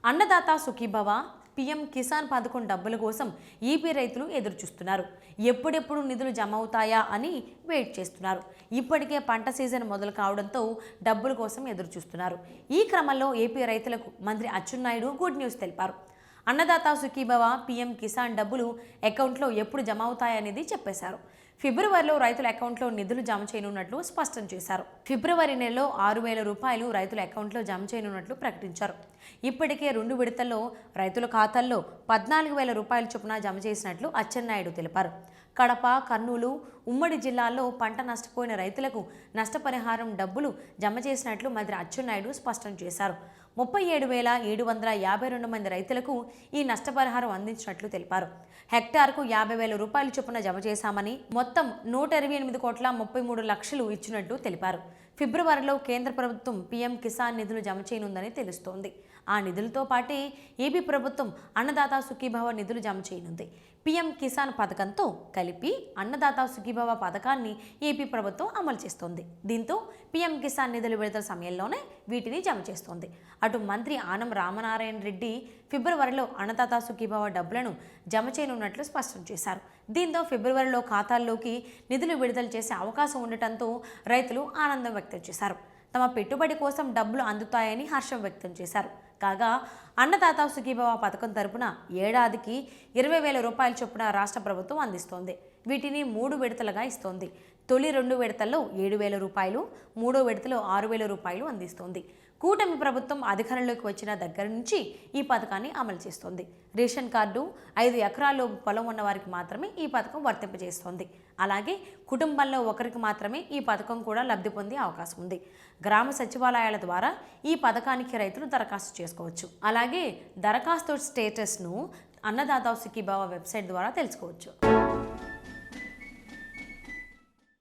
Annadata Sukhibhava PM Kisan పథకం డబ్బుల కోసం ఈపీ రైతులు ఎదురుచూస్తున్నారు. ఎప్పుడెప్పుడు నిధులు జమ అవుతాయా అని వెయిట్ చేస్తున్నారు. ఇప్పటికే పంట సీజన్ మొదలు కావడంతో డబ్బుల కోసం ఎదురుచూస్తున్నారు. ఈ క్రమంలో ఏపీ రైతులకు మంత్రి అచ్చెన్నాయుడు గుడ్ న్యూస్ తెలిపారు. అన్నదాత సుఖీభవ పీఎం కిసాన్ డబ్బులు అకౌంట్లో ఎప్పుడు జమ అవుతాయనేది చెప్పేశారు. ఫిబ్రవరిలో రైతుల అకౌంట్లో నిధులు జమ చేయనున్నట్లు స్పష్టం చేశారు. ఫిబ్రవరి నెలలో 6,000 రూపాయలు రైతుల అకౌంట్లో జమ చేయనున్నట్లు ప్రకటించారు. ఇప్పటికే 2 విడతల్లో రైతుల ఖాతాల్లో 14,000 రూపాయల చొప్పున జమ చేసినట్లు అచ్చెన్నాయుడు తెలిపారు. కడప, కర్నూలు ఉమ్మడి జిల్లాల్లో పంట నష్టపోయిన రైతులకు నష్టపరిహారం డబ్బులు జమ చేసినట్లు మంత్రి అచ్చెన్నాయుడు స్పష్టం చేశారు. 37,752 మంది రైతులకు ఈ నష్టపరిహారం అందించినట్లు తెలిపారు. హెక్టార్కు 50,000 రూపాయల చొప్పున జమ చేశామని మొత్తం 128,33,00,000 ఇచ్చినట్లు తెలిపారు. ఫిబ్రవరిలో కేంద్ర ప్రభుత్వం పీఎం కిసాన్ నిధులు జమ చేయనుందని తెలుస్తోంది. ఆ నిధులతో పాటే ఏపీ ప్రభుత్వం అన్నదాత సుఖీభవ నిధులు జమ చేయనుంది. పీఎం కిసాన్ పథకంతో కలిపి అన్నదాత సుఖీభవ పథకాన్ని ఏపీ ప్రభుత్వం అమలు చేస్తోంది. దీంతో పీఎం కిసాన్ నిధులు విడుదల సమయంలోనే వీటిని జమ చేస్తోంది. అటు మంత్రి ఆనం రామనారాయణ రెడ్డి ఫిబ్రవరిలో అన్నదాత సుఖీభవ డబ్బులను జమ చేయనున్నట్లు స్పష్టం చేశారు. దీంతో ఫిబ్రవరిలో ఖాతాల్లోకి నిధులు విడుదల చేసే అవకాశం ఉండటంతో రైతులు ఆనందం వ్యక్తం చేశారు. తమ పెట్టుబడి కోసం డబ్బులు అందుతాయని హర్షం వ్యక్తం చేశారు. కాగా అన్నదాత సుఖీభవ పథకం తరపున ఏడాదికి 20,000 రూపాయల చొప్పున రాష్ట్ర ప్రభుత్వం అందిస్తోంది. వీటిని 3 విడతలుగా ఇస్తోంది. తొలి 2 విడతల్లో 7,000 రూపాయలు, 3వ విడతలో 6,000 రూపాయలు అందిస్తోంది. కూటమి ప్రభుత్వం అధికారంలోకి వచ్చిన దగ్గర నుంచి ఈ పథకాన్ని అమలు చేస్తోంది. రేషన్ కార్డు 5 ఎకరాల్లో పొలం ఉన్న వారికి మాత్రమే ఈ పథకం వర్తింపజేస్తోంది. అలాగే కుటుంబంలో ఒకరికి మాత్రమే ఈ పథకం కూడా లబ్ధి పొందే అవకాశం ఉంది. గ్రామ సచివాలయాల ద్వారా ఈ పథకానికి రైతులు దరఖాస్తు చేసుకోవచ్చు. అలాగే దరఖాస్తు స్టేటస్ను అన్నదాత సుఖీభవ వెబ్సైట్ ద్వారా తెలుసుకోవచ్చు.